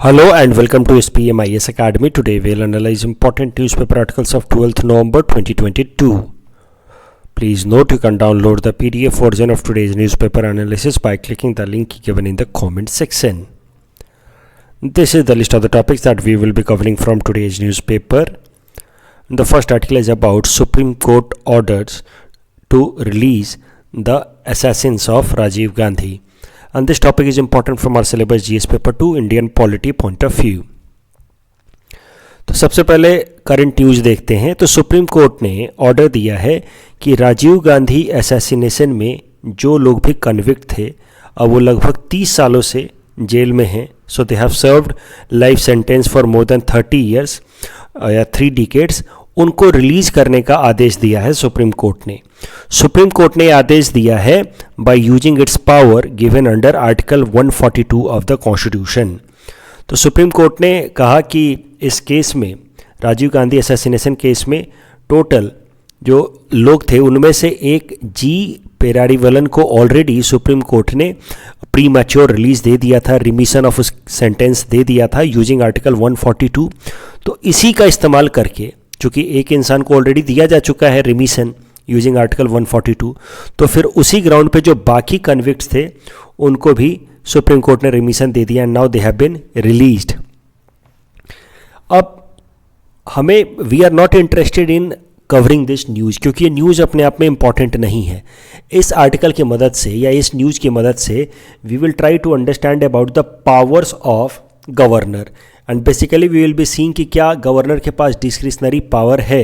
Hello and welcome to SPMIS Academy. Today we'll analyze important newspaper articles of 12th November 2022. Please note you can download the PDF version of today's newspaper analysis by clicking the link given in the comment section. This is the list of the topics that we will be covering from today's newspaper. The first article is about Supreme Court orders to release the assassins of Rajiv Gandhi. And this topic is important from our syllabus GS paper 2 Indian polity point of view. तो सबसे पहले current news देखते हैं। तो supreme court ने order दिया है कि राजीव गांधी असैसिनेशन में जो लोग भी कन्विक्ट थे अब वो लगभग 30 सालों से जेल में हैं। So they have served life sentence for more than 30 years या 3 डिकेड्स, उनको रिलीज करने का आदेश दिया है सुप्रीम कोर्ट ने। सुप्रीम कोर्ट ने आदेश दिया है by using its power given under article 142 of the constitution. तो सुप्रीम कोर्ट ने कहा कि इस केस में, राजीव गांधी असैसिनेशन केस में, टोटल जो लोग थे उनमें से एक जी पेरारीवलन को ऑलरेडी सुप्रीम कोर्ट ने प्री मैच्योर रिलीज दे दिया था, रिमिशन ऑफ सेंटेंस दे दिया था यूजिंग आर्टिकल 142। तो इसी का इस्तेमाल करके, चूँकि एक इंसान को ऑलरेडी दिया जा चुका है रिमिशन यूजिंग आर्टिकल 142, तो फिर उसी ग्राउंड पे जो बाकी कन्विक्ट्स थे उनको भी सुप्रीम कोर्ट ने रिमिशन दे दिया। Now they have been released. अब हमें, we are not interested in covering this news, क्योंकि ये न्यूज़ अपने आप में इंपॉर्टेंट नहीं है। इस आर्टिकल की मदद से या इस न्यूज़ की मदद से we will try to understand about the powers of governor and basically we will be seeing कि क्या गवर्नर के पास डिस्क्रिशनरी पावर है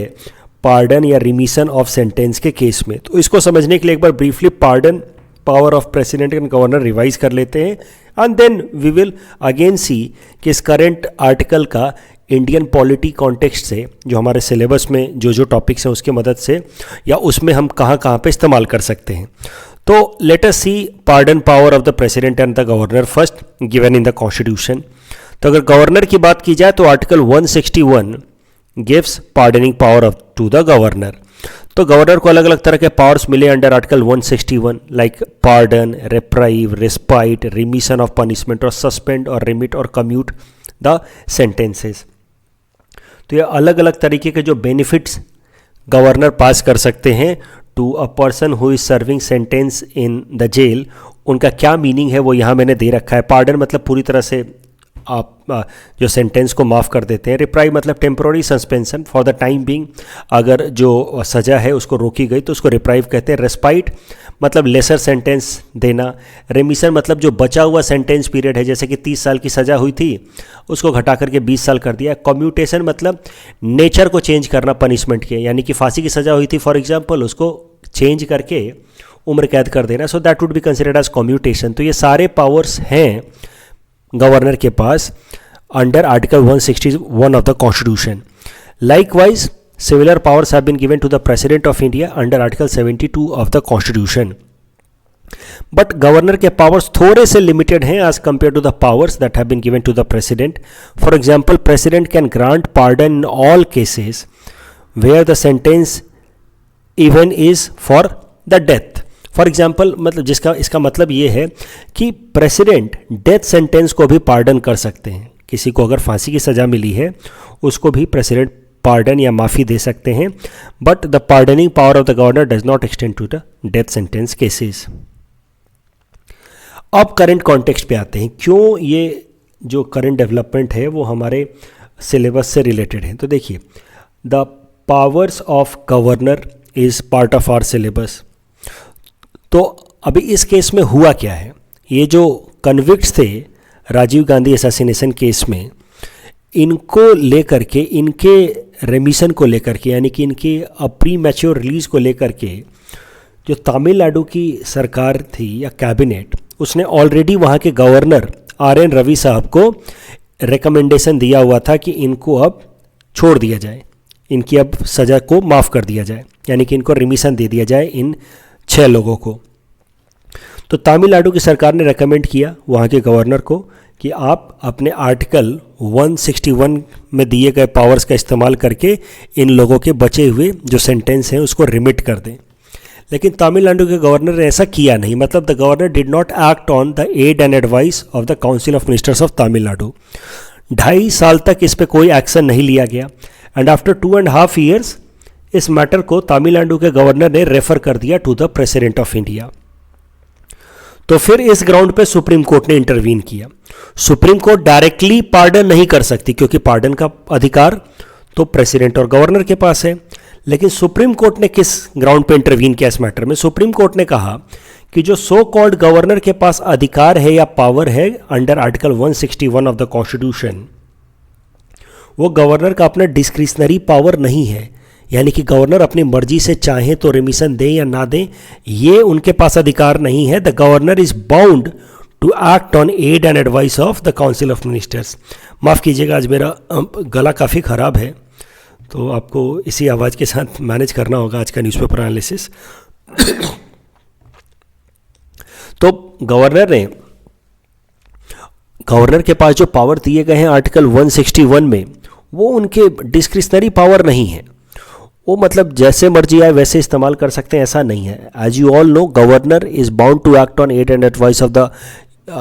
पार्डन या रिमिशन ऑफ सेंटेंस के केस में। तो इसको समझने के लिए एक बार briefly pardon, power of president and governor revise कर लेते हैं and then we will again see कि इस करंट आर्टिकल का इंडियन पॉलिटी कॉन्टेक्स्ट से, जो हमारे सिलेबस में जो टॉपिक्स हैं उसकी मदद से, या उसमें हम कहाँ पे इस्तेमाल कर सकते हैं। तो let us see pardon power of the president and the governor first given in the constitution. तो अगर गवर्नर की बात की जाए तो article 161 gives pardoning power of to the governor. तो गवर्नर को अलग अलग तरह के पावर्स मिले under article 161, like pardon, reprieve, respite, remission of punishment और सस्पेंड और रिमिट और कम्यूट द सेंटेंसेस। तो ये अलग अलग तरीके के जो बेनिफिट्स गवर्नर पास कर सकते हैं to a person who is serving sentence in the jail, उनका क्या मीनिंग है वो यहाँ मैंने दे रखा है। पार्डन मतलब पूरी तरह से आप जो सेंटेंस को माफ़ कर देते हैं। रिप्राइव मतलब temporary suspension for the time being, अगर जो सज़ा है उसको रोकी गई तो उसको रिप्राइव कहते हैं। रेस्पाइट मतलब लेसर सेंटेंस देना। रेमिशन मतलब जो बचा हुआ सेंटेंस पीरियड है, जैसे कि 30 साल की सज़ा हुई थी उसको घटा करके 20 साल कर दिया। कम्यूटेशन मतलब नेचर को चेंज करना पनिशमेंट के, यानी कि फांसी की सज़ा हुई थी फॉर एग्जाम्पल, उसको चेंज करके उम्र कैद कर देना। So that would be considered as commutation. तो ये सारे पावर्स हैं गवर्नर के पास under article 161 of the Constitution. Likewise, similar powers have been given to the President of India under Article 72 of the Constitution. But governor के powers थोड़े से limited हैं as compared to the powers that have been given to the President. For example, President can grant pardon in all cases where the sentence even is for the death. For example, मतलब इसका मतलब ये है कि president death sentence को भी pardon कर सकते हैं। किसी को अगर फांसी की सज़ा मिली है उसको भी प्रेसिडेंट पार्डन या माफ़ी दे सकते हैं, but the pardoning power of the governor does not extend to the death sentence cases. अब करंट कॉन्टेक्स्ट पे आते हैं, क्यों ये जो करंट डेवलपमेंट है वो हमारे सिलेबस से रिलेटेड है। तो देखिए, the powers of governor is part of our syllabus. तो अभी इस केस में हुआ क्या है, ये जो कन्विक्ट्स थे राजीव गांधी असैसिनेशन केस में, इनको लेकर के, इनके रेमिशन को लेकर के, यानी कि इनके प्री मैच्योर रिलीज को लेकर के जो तमिलनाडु की सरकार थी या कैबिनेट, उसने ऑलरेडी वहाँ के गवर्नर RN रवि साहब को रिकमेंडेशन दिया हुआ था कि इनको अब छोड़ दिया जाए, इनकी अब सज़ा को माफ़ कर दिया जाए, यानी कि इनको रिमिशन दे दिया जाए इन 6 लोगों को। तो तमिलनाडु की सरकार ने रेकमेंड किया वहाँ के गवर्नर को कि आप अपने आर्टिकल 161 में दिए गए पावर्स का इस्तेमाल करके इन लोगों के बचे हुए जो सेंटेंस हैं उसको रिमिट कर दें। लेकिन तमिलनाडु के गवर्नर ने ऐसा किया नहीं, मतलब the governor did not act on the aid and advice of the council of ministers of Tamil Nadu. 2.5 साल तक इस पे कोई एक्शन नहीं लिया गया एंड आफ्टर 2.5 ईयर्स इस मैटर को तमिलनाडु के गवर्नर ने रेफर कर दिया to the president of India. तो फिर इस ग्राउंड पे सुप्रीम कोर्ट ने इंटरवीन किया। सुप्रीम कोर्ट डायरेक्टली पार्डन नहीं कर सकती क्योंकि पार्डन का अधिकार तो प्रेसिडेंट और गवर्नर के पास है, लेकिन सुप्रीम कोर्ट ने किस ग्राउंड पे इंटरवीन किया इस मैटर में? सुप्रीम कोर्ट ने कहा कि जो सो कॉल्ड गवर्नर के पास अधिकार है या पावर है under article 161 of the constitution, वो गवर्नर का अपना डिस्क्रिशनरी पावर नहीं है, यानी कि गवर्नर अपनी मर्जी से चाहे तो रिमिशन दें या ना दें, ये उनके पास अधिकार नहीं है। The governor is bound to act on aid and advice of the council of ministers. माफ़ कीजिएगा, आज मेरा गला काफ़ी ख़राब है, तो आपको इसी आवाज़ के साथ मैनेज करना होगा आज का न्यूज़पेपर एनालिसिस। तो गवर्नर के पास जो पावर दिए गए हैं आर्टिकल 161 में, वो उनके डिस्क्रिशनरी पावर नहीं है। वो मतलब जैसे मर्जी आए वैसे इस्तेमाल कर सकते हैं, ऐसा नहीं है। As you all know, governor is bound to act on aid and advice of the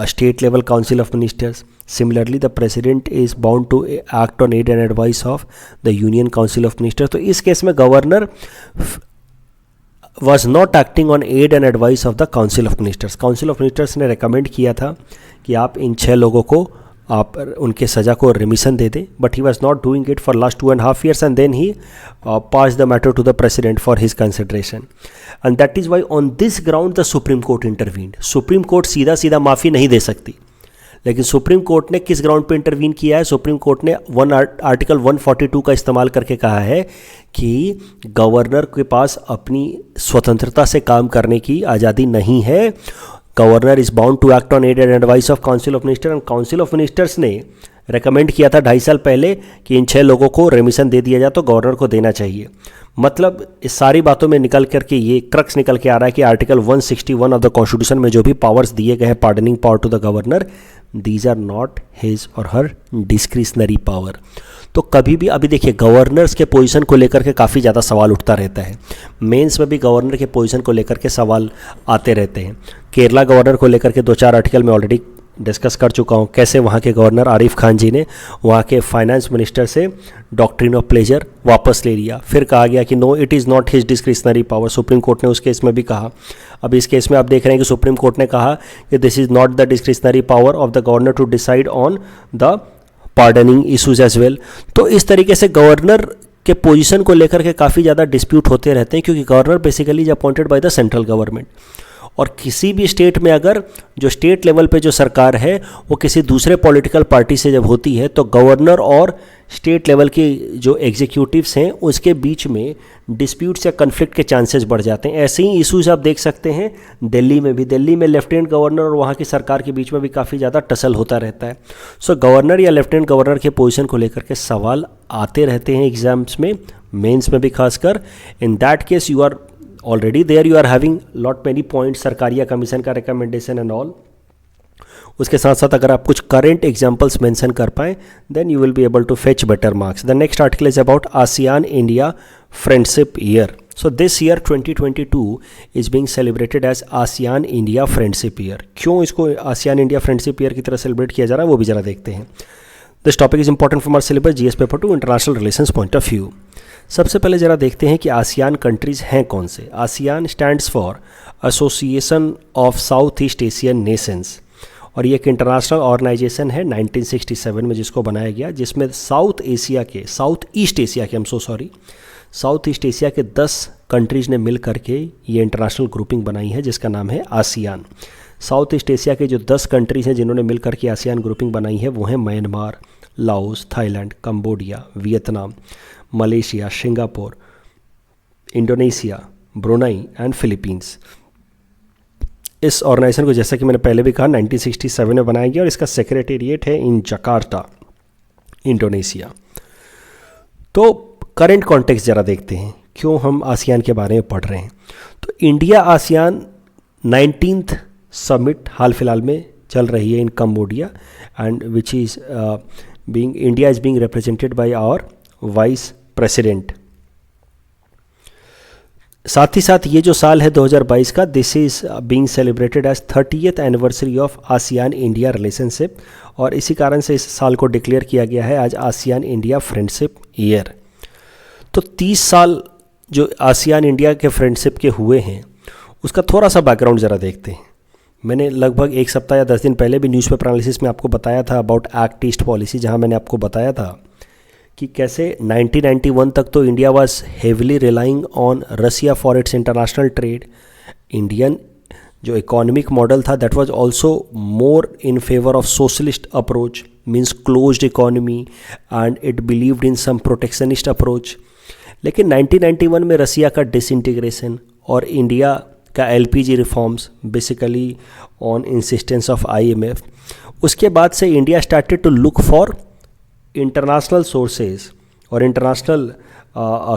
state level council of ministers. Similarly the president is bound to act on aid and advice of the union council of ministers. तो इस case में governor was not acting on aid and advice of the council of ministers. council of ministers ने recommend किया था कि आप इन 6 लोगों को आप उनके सज़ा को रिमिशन दे दें, but he was not doing it for last 2.5 years and then he pass the matter to the president for his consideration and that is why on this ground the supreme court intervened. Supreme court सीधा सीधा माफ़ी नहीं दे सकती, लेकिन supreme court ने किस ground पे intervene किया है? सुप्रीम कोर्ट ने आर्टिकल 142 का इस्तेमाल करके कहा है कि गवर्नर के पास अपनी स्वतंत्रता से काम करने की आज़ादी नहीं है। Governor is bound to act on aid and advice of council of minister and council of ministers ने रेकमेंड किया था 2.5 साल पहले कि इन 6 लोगों को रेमिशन दे दिया जाए, तो गवर्नर को देना चाहिए। मतलब इस सारी बातों में निकल करके ये क्रक्स निकल के आ रहा है कि आर्टिकल 161 ऑफ द कॉन्स्टिट्यूशन में जो भी पावर्स दिए गए हैं pardoning power to the governor, these are not his और हर डिस्क्रिशनरी पावर। तो कभी भी अभी देखिए, गवर्नर्स के पोजीशन को लेकर के काफ़ी ज़्यादा सवाल उठता रहता है। मेंस में भी गवर्नर के पोजीशन को लेकर के सवाल आते रहते हैं। केरला गवर्नर को लेकर के 2-4 आर्टिकल में ऑलरेडी डिस्कस कर चुका हूँ, कैसे वहाँ के गवर्नर आरिफ खान जी ने वहाँ के फाइनेंस मिनिस्टर से डॉक्ट्रिन ऑफ प्लेजर वापस ले लिया। फिर कहा गया कि no, it is not his discretionary power. Supreme court ने उस केस में भी कहा। अब इस केस में आप देख रहे हैं कि सुप्रीम कोर्ट ने कहा कि this is not the discretionary power of the governor to decide on the pardoning issues as well. तो इस तरीके से गवर्नर के पोजीशन को लेकर के काफ़ी ज़्यादा डिस्प्यूट होते रहते हैं, क्योंकि governor basically is appointed by the central government. और किसी भी स्टेट में अगर जो स्टेट लेवल पे जो सरकार है वो किसी दूसरे पॉलिटिकल पार्टी से जब होती है, तो गवर्नर और स्टेट लेवल के जो एग्जीक्यूटिव्स हैं उसके बीच में डिस्प्यूट्स या कन्फ्लिक्ट के चांसेस बढ़ जाते हैं। ऐसे ही इशूज आप देख सकते हैं दिल्ली में भी। दिल्ली में लेफ्टिनेंट गवर्नर और वहाँ की सरकार के बीच में भी काफ़ी ज़्यादा टसल होता रहता है। सो गवर्नर या लेफ्टिनेंट गवर्नर के पोजीशन को लेकर के सवाल आते रहते हैं एग्जाम्स में, मेंस में भी खासकर। In that case you are already there, you are having lot many points, Sarkaria commission का रिकमेंडेशन एंड ऑल। उसके साथ साथ अगर आप कुछ करेंट एग्जाम्पल्स मेंशन कर पाएँ, then you will be able to fetch better marks. The next article is about ASEAN India friendship year. So this year 2022 is being celebrated as ASEAN India friendship year. क्यों इसको ASEAN India friendship year की तरह celebrate किया जा रहा है वो भी जरा देखते हैं। This topic is important for our syllabus GS paper 2 international relations point of view. सबसे पहले ज़रा देखते हैं कि आसियान कंट्रीज़ हैं कौन से। ASEAN stands for association of south East Asian Nations, और ये एक इंटरनेशनल ऑर्गेनाइजेशन है 1967 में जिसको बनाया गया, जिसमें साउथ ईस्ट एशिया के साउथ ईस्ट एशिया के 10 कंट्रीज़ ने मिल करके ये इंटरनेशनल ग्रुपिंग बनाई है जिसका नाम है आसियान। साउथ ईस्ट एशिया के जो 10 कंट्रीज़ हैं जिन्होंने मिल करके आसियान ग्रुपिंग बनाई है वो हैं Myanmar, Laos, Thailand, Cambodia, Vietnam, Malaysia, Singapore, Indonesia, Brunei and Philippines. इस ऑर्गेनाइजेशन को जैसा कि मैंने पहले भी कहा 1967 में बनाया गया और इसका सेक्रेटेरिएट है इन जकार्ता, इंडोनेशिया। तो करंट कॉन्टेक्स्ट ज़रा देखते हैं क्यों हम आसियान के बारे में पढ़ रहे हैं। तो इंडिया आसियान 19th समिट हाल फिलहाल में चल रही है in Cambodia, and which is India is being represented by our vice president. साथ ही साथ ये जो साल है 2022 का, this is being celebrated as 30th anniversary of ASEAN India relationship, और इसी कारण से इस साल को डिक्लेयर किया गया है आज आसियान इंडिया फ्रेंडशिप ईयर। तो 30 साल जो आसियान इंडिया के फ्रेंडशिप के हुए हैं उसका थोड़ा सा बैकग्राउंड ज़रा देखते हैं। मैंने लगभग एक सप्ताह या 10 दिन पहले भी न्यूज़पेपर एनालिसिस में आपको बताया था अबाउट एक्ट ईस्ट पॉलिसी, जहाँ मैंने आपको बताया था कि कैसे 1991 तक तो India was heavily relying on Russia for its international trade. Indian जो इकोनॉमिक मॉडल था that was also more in favour of socialist approach, means closed economy, and it believed in some protectionist approach. लेकिन 1991 में Russia का disintegration और India का LPG reforms, basically on insistence of IMF, उसके बाद से India started to look for international sources or international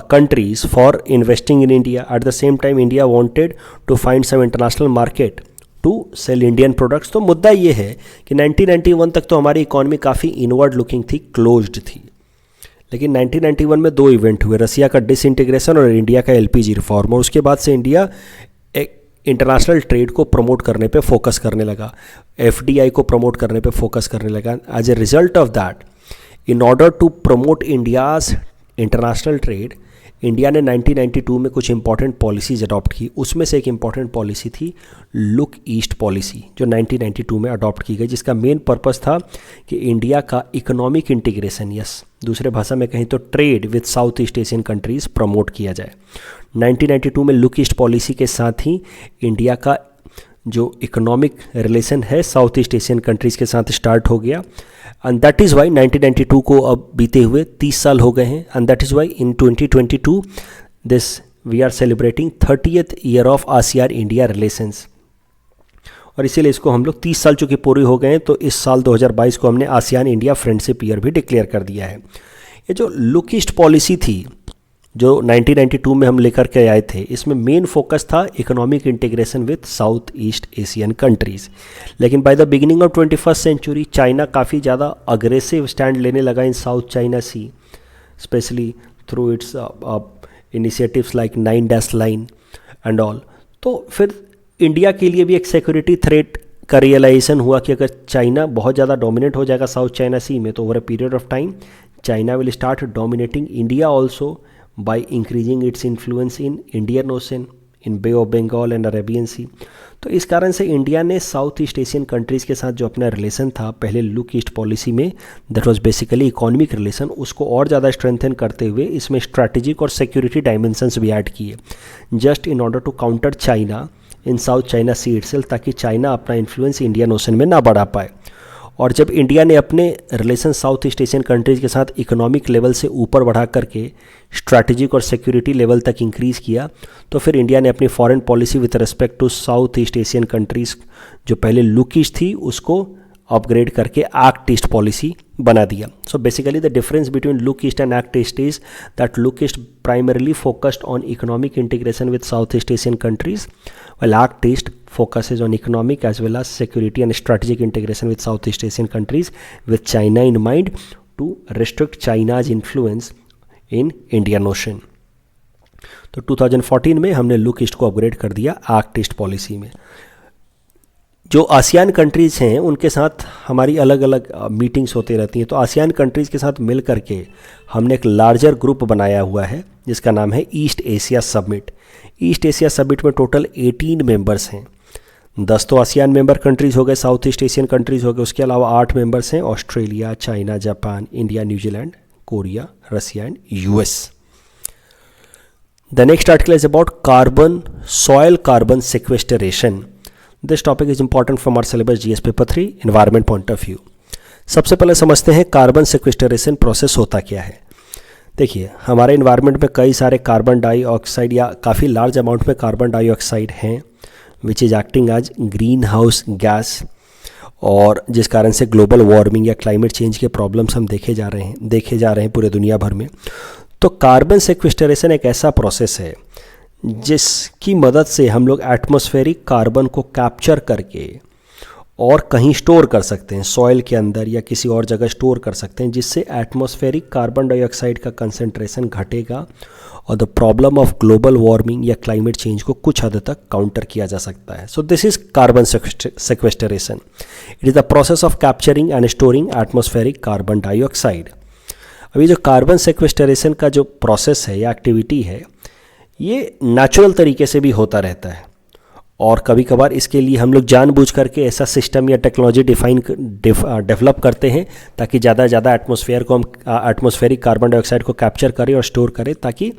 countries for investing in India. At the same time India wanted to find some international market to sell Indian products. तो मुद्दा ये है कि 1991 तक तो हमारी इकोनॉमी काफ़ी इनवर्ड लुकिंग थी, क्लोज्ड थी। लेकिन 1991 में दो इवेंट हुए, रसिया का डिसइंटीग्रेशन और इंडिया का एलपीजी रिफॉर्म, और उसके बाद से इंडिया इंटरनेशनल ट्रेड को प्रमोट करने पे फोकस करने लगा, एफडीआई को प्रमोट करने पे फोकस करने लगा। As a result of that, in order to promote India's international trade, India ने 1992 में कुछ इंपॉर्टेंट पॉलिसीज़ अडॉप्ट की। उसमें से एक इंपॉर्टेंट पॉलिसी थी लुक ईस्ट पॉलिसी, जो 1992 में अडॉप्ट की गई, जिसका मेन पर्पस था कि इंडिया का इकोनॉमिक इंटीग्रेशन, यस दूसरे भाषा में कहीं तो trade with South East Asian countries promote किया जाए। 1992 में लुक ईस्ट पॉलिसी के साथ ही इंडिया का जो इकोनॉमिक रिलेशन है साउथ ईस्ट एशियन कंट्रीज़ के साथ स्टार्ट हो गया। एंड दैट इज़ वाई 1992 को अब बीते हुए 30 साल हो गए हैं, and that is why in 2022 this we are celebrating 30th year of ASEAN India relations. और इसीलिए इसको हम लोग 30 साल चूँकि पूरे हो गए हैं, तो इस साल 2022 को हमने आसियान इंडिया फ्रेंडशिप ईयर भी डिक्लेयर कर दिया है। ये जो लुक ईस्ट पॉलिसी थी जो 1992 में हम लेकर के आए थे, इसमें मेन फोकस था economic integration with South East Asian countries. लेकिन by the beginning of 21st century China काफ़ी ज़्यादा अग्रेसिव स्टैंड लेने लगा in South China Sea, specially through its initiatives like 9 line and all. तो फिर इंडिया के लिए भी एक सिक्योरिटी थ्रेट का रियलाइजेशन हुआ कि अगर चाइना बहुत ज़्यादा डोमिनेट हो जाएगा साउथ चाइना सी में, तो over a period of time China will start dominating India also by increasing its influence in Indian Ocean, in Bay of Bengal and Arabian Sea। तो इस कारण से इंडिया ने साउथ ईस्ट एशियन कंट्रीज़ के साथ जो अपना रिलेशन था पहले लुक ईस्ट पॉलिसी में, that was basically economic relation, उसको और ज़्यादा स्ट्रेंथन करते हुए इसमें स्ट्रैटेजिक और सिक्योरिटी डायमेंशंस भी ऐड किए, just in order to counter China in South China Sea itself, ताकि चाइना अपना इन्फ्लुएंस इंडियन ओशन में ना बढ़ा पाए। और जब इंडिया ने अपने relation South East Asian countries के साथ इकोनॉमिक लेवल से ऊपर बढ़ा करके स्ट्रैटेजिक और सिक्योरिटी लेवल तक इंक्रीज़ किया, तो फिर इंडिया ने अपनी foreign policy with respect to South East Asian countries जो पहले लुक ईस्ट थी उसको अपग्रेड करके एक्ट ईस्ट पॉलिसी बना दिया। So basically the difference between look east and act east is that look east primarily focused on economic integration with South East Asian countries, while Act East focuses on economic as well as security and strategic integration with Southeast Asian countries with China in mind to restrict China's influence in Indian Ocean। तो 2014 में हमने look east को upgrade कर दिया act east policy में। जो ASEAN countries हैं उनके साथ हमारी अलग अलग मीटिंग्स होती रहती हैं, तो आसियान कंट्रीज़ के साथ मिल करके हमने एक लार्जर ग्रुप बनाया हुआ है जिसका नाम है east Asia summit. East Asia summit में टोटल 18 मेंबर्स हैं। 10 तो आसियान मेंबर कंट्रीज़ हो गए, साउथ ईस्ट एशियन कंट्रीज़ हो गए, उसके अलावा 8 मेंबर्स हैं Australia, China, Japan, India, New Zealand, Korea, Russia and US. The next article is about carbon, soil carbon sequestration. This topic is important from our syllabus GS paper 3 environment point of view. सबसे पहले समझते हैं carbon सेक्वेस्टरेशन process होता क्या है। देखिए, हमारे environment में कई सारे कार्बन डाइऑक्साइड या काफ़ी लार्ज अमाउंट में कार्बन डाइऑक्साइड हैं which is acting as green house gas, और जिस कारण से ग्लोबल वार्मिंग या क्लाइमेट चेंज के प्रॉब्लम्स हम देखे जा रहे हैं पूरे दुनिया भर में। तो कार्बन सेक्वेस्टरेशन एक ऐसा प्रोसेस है जिसकी मदद से हम लोग एटमॉस्फेरिक कार्बन को कैप्चर करके और कहीं स्टोर कर सकते हैं, सॉइल के अंदर या किसी और जगह स्टोर कर सकते हैं, जिससे एटमॉस्फेरिक कार्बन डाइऑक्साइड का कंसंट्रेशन घटेगा और the problem of global warming या क्लाइमेट चेंज को कुछ हद तक काउंटर किया जा सकता है. So this is carbon sequestration. It is the process of capturing and storing atmospheric carbon dioxide. अभी जो कार्बन सेक्वेस्टरेशन का जो प्रोसेस है या एक्टिविटी है, ये नेचुरल तरीके से भी होता रहता है, और कभी कभार इसके लिए हम लोग जानबूझ करके ऐसा सिस्टम या टेक्नोलॉजी डेवलप करते हैं ताकि ज़्यादा से ज़्यादा एटमॉस्फेयर को हम एटमॉस्फेरिक कार्बन डाइऑक्साइड को कैप्चर करें और स्टोर करें, ताकि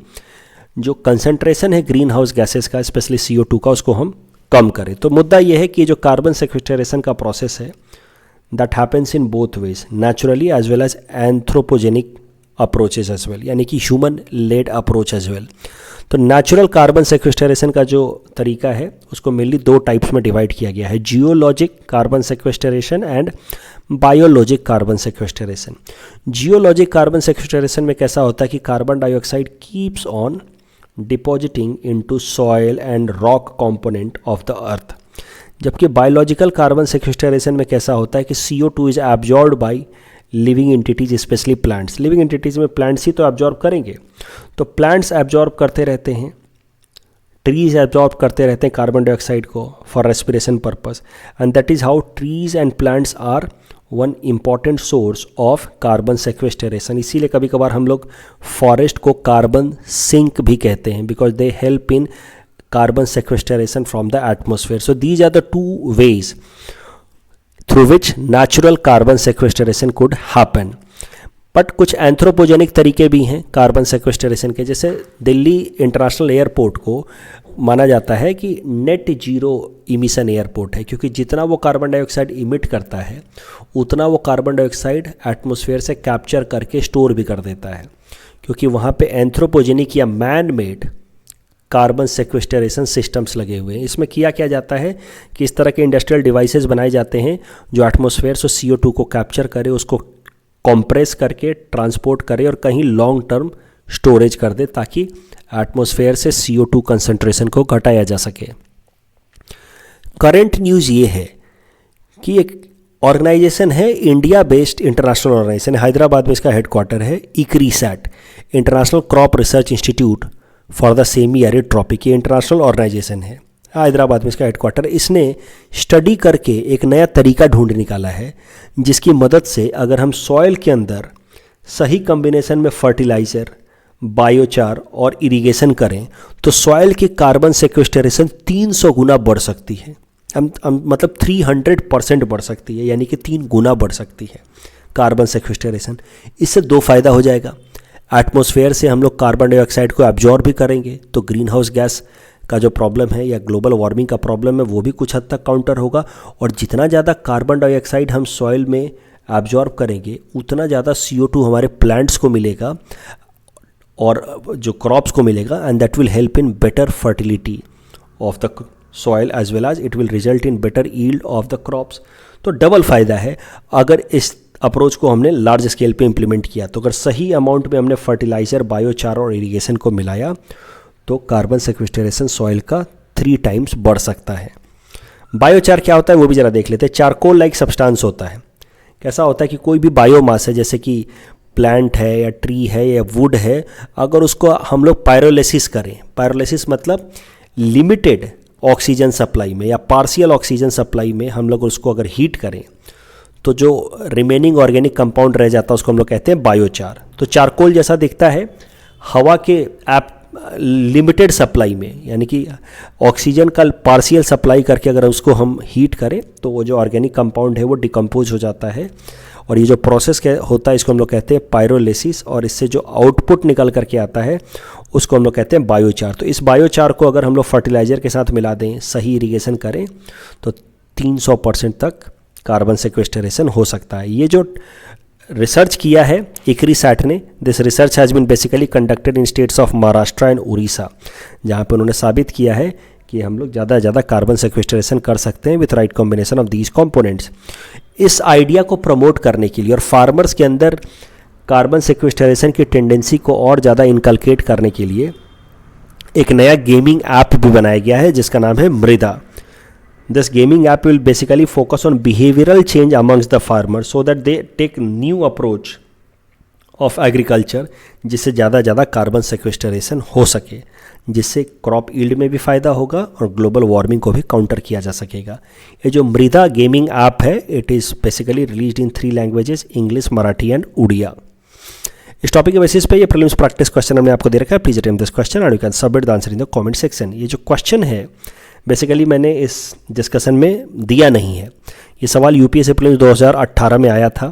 जो कंसंट्रेशन है ग्रीन हाउस गैसेस का, स्पेशली CO2 का, उसको हम कम करें. तो मुद्दा यह है कि जो कार्बन सेक्वेस्टरेशन का प्रोसेस है, that happens in both ways, naturally as well as anthropogenic approaches as well, यानी कि human led approach as well. तो नेचुरल कार्बन सेक्वेस्टरेशन का जो तरीका है उसको मेनली 2 टाइप्स में डिवाइड किया गया है, geologic carbon sequestration and biologic carbon sequestration. Geologic carbon sequestration में कैसा होता है कि carbon dioxide keeps on depositing into soil and rock component of the earth, जबकि बायोलॉजिकल कार्बन सेक्वेस्टरेशन में कैसा होता है कि CO2 is absorbed by living entities, specially plants. Living entities में प्लांट्स ही तो एब्जॉर्ब करेंगे, तो प्लांट्स एब्जॉर्ब करते रहते हैं, ट्रीज एब्जॉर्ब करते रहते हैं कार्बन डाइऑक्साइड को for respiration purpose, and that is how trees and plants are one important source of carbon sequestration. इसीलिए कभी कभार हम लोग फॉरेस्ट को कार्बन सिंक भी कहते हैं, because they help in carbon sequestration from the atmosphere. So these are the 2 ways through which natural carbon sequestration could happen. But कुछ एंथ्रोपोजेनिक तरीके भी हैं कार्बन सेक्वेस्टरेशन के, जैसे दिल्ली इंटरनेशनल एयरपोर्ट को माना जाता है कि नेट जीरो इमिशन एयरपोर्ट है, क्योंकि जितना वो कार्बन डाइऑक्साइड इमिट करता है उतना वो कार्बन डाइऑक्साइड एटमॉस्फेयर से कैप्चर करके स्टोर भी कर देता है, क्योंकि वहाँ पे एंथ्रोपोजेनिक या मैन मेड कार्बन सेक्वेस्टरेशन सिस्टम्स लगे हुए हैं. इसमें किया क्या जाता है कि इस तरह के इंडस्ट्रियल डिवाइसेस बनाए जाते हैं जो एटमॉस्फेयर से CO2 को कैप्चर करे, उसको कंप्रेस करके ट्रांसपोर्ट करे और कहीं लॉन्ग टर्म स्टोरेज कर दे, ताकि एटमॉस्फेयर से CO2 कंसंट्रेशन को घटाया जा सके. करंट न्यूज़ ये है कि एक ऑर्गेनाइजेशन है, India based international organisation, Hyderabad में इसका हेडक्वार्टर है, ICRISAT, international crop research institute for the semi arid tropic. ये इंटरनेशनल ऑर्गेनाइजेशन है, हैदराबाद में इसका हेडक्वार्टर. इसने स्टडी करके एक नया तरीका ढूंढ निकाला है, जिसकी मदद से अगर हम सॉइल के अंदर सही कम्बिनेशन में फर्टिलाइज़र, बायोचार और इरिगेशन करें तो सॉइल की कार्बन सेक्वेस्टरेशन 300 गुना बढ़ सकती है. मतलब 300% बढ़ सकती है, यानी कि 3 गुना बढ़ सकती है कार्बन सेक्वेस्टरेशन. इससे 2 फ़ायदा हो जाएगा. एटमॉस्फेयर से हम लोग कार्बन डाइऑक्साइड को एब्जॉर्ब भी करेंगे, तो ग्रीन हाउस गैस का जो प्रॉब्लम है या ग्लोबल वार्मिंग का प्रॉब्लम है वो भी कुछ हद तक काउंटर होगा. और जितना ज़्यादा कार्बन डाइऑक्साइड हम सॉइल में एब्जॉर्ब करेंगे उतना ज़्यादा CO2 हमारे प्लांट्स को मिलेगा और जो क्रॉप्स को मिलेगा, and that will help in better fertility of the soil as well as it will result in better yield of the crops. तो डबल फ़ायदा है अगर इस अप्रोच को हमने लार्ज स्केल पे इम्प्लीमेंट किया. तो अगर सही अमाउंट में हमने फर्टिलाइज़र, बायोचार और इरिगेशन को मिलाया तो कार्बन सेक्वेस्टरेशन सॉइल का 3 टाइम्स बढ़ सकता है. बायोचार क्या होता है वो भी ज़रा देख लेते हैं. चारकोल लाइक सब्सटेंस होता है. कैसा होता है कि कोई भी बायोमास है, जैसे कि प्लांट है या ट्री है या वुड है, अगर उसको हम लोग पायरोलिसिस करें, पायरोलिसिस मतलब लिमिटेड ऑक्सीजन सप्लाई में या पार्शियल ऑक्सीजन सप्लाई में हम लोग उसको अगर हीट करें तो जो रिमेनिंग ऑर्गेनिक कंपाउंड रह जाता है उसको हम लोग कहते हैं बायोचार. तो चारकोल जैसा दिखता है हवा के लिमिटेड सप्लाई में, यानी कि ऑक्सीजन का पार्शियल सप्लाई करके अगर उसको हम हीट करें तो वो जो ऑर्गेनिक कंपाउंड है वो डिकम्पोज हो जाता है. और ये जो प्रोसेस होता है इसको हम लोग कहते हैं पायरोलिसिस, और इससे जो आउटपुट निकल करके आता है उसको हम लोग कहते हैं बायोचार. तो इस बायोचार को अगर हम लोग फर्टिलाइज़र के साथ मिला दें, सही इरिगेशन करें तो 300% तक कार्बन सेक्वेस्टरेशन हो सकता है. ये जो रिसर्च किया है ICRISAT ने, this research has been basically conducted in states of Maharashtra and Orissa, जहाँ पे उन्होंने साबित किया है कि हम लोग ज़्यादा से ज़्यादा कार्बन सेक्वेस्टरेशन कर सकते हैं with right combination of these components. इस आइडिया को प्रमोट करने के लिए और फार्मर्स के अंदर कार्बन सेक्वेस्टरेशन की टेंडेंसी को और ज़्यादा इनकलकेट करने के लिए एक नया गेमिंग ऐप भी बनाया गया है जिसका नाम है मृदा. This gaming app will basically focus on behavioral change amongst the farmers so that they take new approach of agriculture, जिससे ज़्यादा कार्बन सेक्वेस्टरेशन हो सके, जिससे क्रॉप ईल्ड में भी फ़ायदा होगा और ग्लोबल वार्मिंग को भी काउंटर किया जा सकेगा। ये जो मृदा गेमिंग ऐप है, it is basically released in 3 languages, English, Marathi and Oriya. इस टॉपिक के बेसिस पे ये प्रीलिम्स प्रैक्टिस क्वेश्चन हमने आपको दे रखा है। Please attempt this question and you can submit the answer in the comment section. ये जो क्वेश्चन है बेसिकली मैंने इस डिस्कशन में दिया नहीं है। ये सवाल यूपीएससी प्रीलिम्स 2018 में आया था।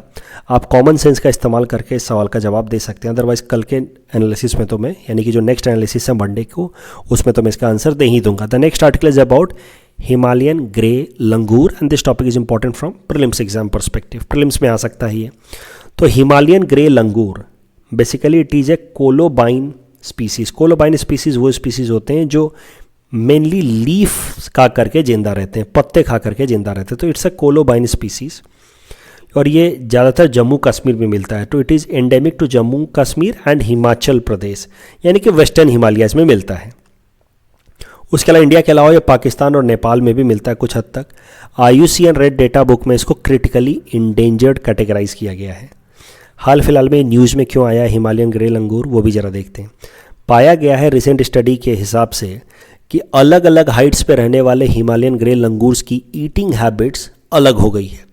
आप कॉमन सेंस का इस्तेमाल करके इस सवाल का जवाब दे सकते हैं, अदरवाइज कल के एनालिसिस में तो मैं, यानी कि जो नेक्स्ट एनालिसिस है मंडे को, उसमें तो मैं इसका आंसर दे ही दूंगा। The next article is about Himalayan grey langur and this topic is important from prelims exam perspective. Prelims में आ सकता है ये। तो Himalayan grey langur basically it is a colobine species. Colobine species वो स्पीसीज होते हैं जो मेनली लीफ खा करके जिंदा रहते हैं, पत्ते खा करके जिंदा रहते हैं। तो इट्स अ कोलोबाइन स्पीसीज और ये ज़्यादातर जम्मू कश्मीर में मिलता है। तो it is endemic to Jammu Kashmir and Himachal Pradesh, यानी कि वेस्टर्न हिमालयाज में मिलता है। उसके अलावा इंडिया के अलावा ये पाकिस्तान और नेपाल में भी मिलता है कुछ हद तक। IUCN रेड डेटा बुक में इसको क्रिटिकली इंडेंजर्ड कैटेगराइज किया गया है। हाल फिलहाल में न्यूज़ में क्यों आया है हिमालयन ग्रे लंगूर, वो भी ज़रा देखते हैं। पाया गया है रिसेंट स्टडी के हिसाब से कि अलग अलग हाइट्स पे रहने वाले हिमालयन ग्रे लंगूर्स की ईटिंग हैबिट्स अलग हो गई है,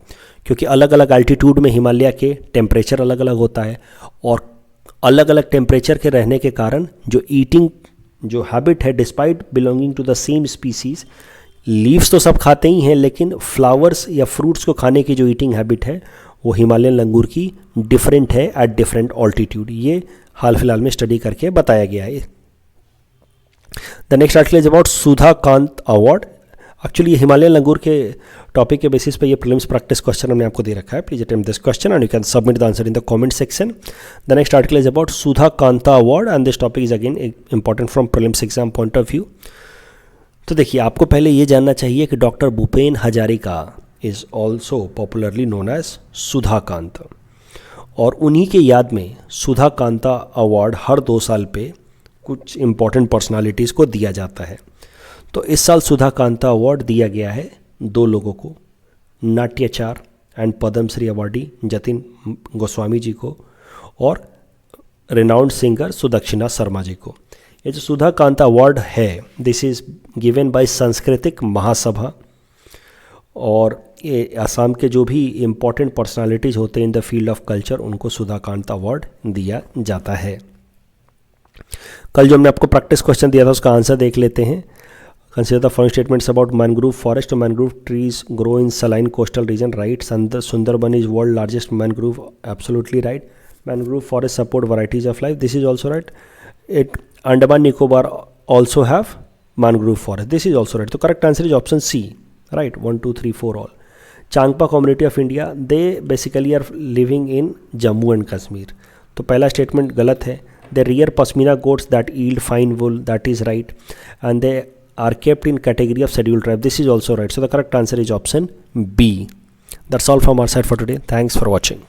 क्योंकि अलग अलग अल्टीट्यूड में हिमालय के टेम्परेचर अलग अलग होता है और अलग अलग टेम्परेचर के रहने के कारण जो ईटिंग जो हैबिट है, despite belonging to the same species, leaves तो सब खाते ही हैं, लेकिन फ्लावर्स या फ्रूट्स को खाने की जो ईटिंग हैबिट है वो हिमालयन लंगूर की डिफरेंट है एट डिफरेंट ऑल्टीट्यूड। ये हाल फिलहाल में स्टडी करके बताया गया है। The next article is about Sudha Kant award. Actually ये हिमालयन लंगूर के टॉपिक के बेसिस पे ये प्रीलिम्स प्रैक्टिस क्वेश्चन हमने आपको दे रखा है। Please attempt this question and you can submit the answer in the comment section. The next article is about Sudha Kanta award and this topic is again important from prelims exam point of view. तो देखिए, आपको पहले ये जानना चाहिए कि doctor Bhupen Hazarika is also popularly known as Sudha Kant, और उन्हीं के याद में सुधा कांता अवार्ड हर 2 साल पे कुछ इम्पॉर्टेंट पर्सनालिटीज़ को दिया जाता है। तो इस साल सुधा कांता अवार्ड दिया गया है 2 लोगों को, नाट्याचार एंड पद्मश्री अवार्डी जतिन गोस्वामी जी को और रिनाउंड सिंगर सुदक्षिणा शर्मा जी को। ये जो सुधा कांता अवार्ड है, दिस इज़ गिवन बाय सांस्कृतिक महासभा, और ये असम के जो भी इम्पॉर्टेंट पर्सनालिटीज़ होते हैं in the field of culture, उनको सुधा कांता अवार्ड दिया जाता है। कल जो हमने आपको प्रैक्टिस क्वेश्चन दिया था उसका आंसर देख लेते हैं। Consider the following statements about mangrove forest. Mangrove trees grow in saline coastal region, right. Sundarban is world largest mangrove, absolutely right. Mangrove forest support varieties of life, this is also right. It Andaman Nicobar also have mangrove forest, this is also right. तो correct answer is option C, right. 1 2 3 4 all. Changpa community of India, they basically are living in Jammu and Kashmir, तो पहला statement गलत है। They rear pashmina goats that yield fine wool, that is right, and they are kept in category of scheduled tribe, this is also right. So the correct answer is option B. That's all from our side for today. Thanks for watching.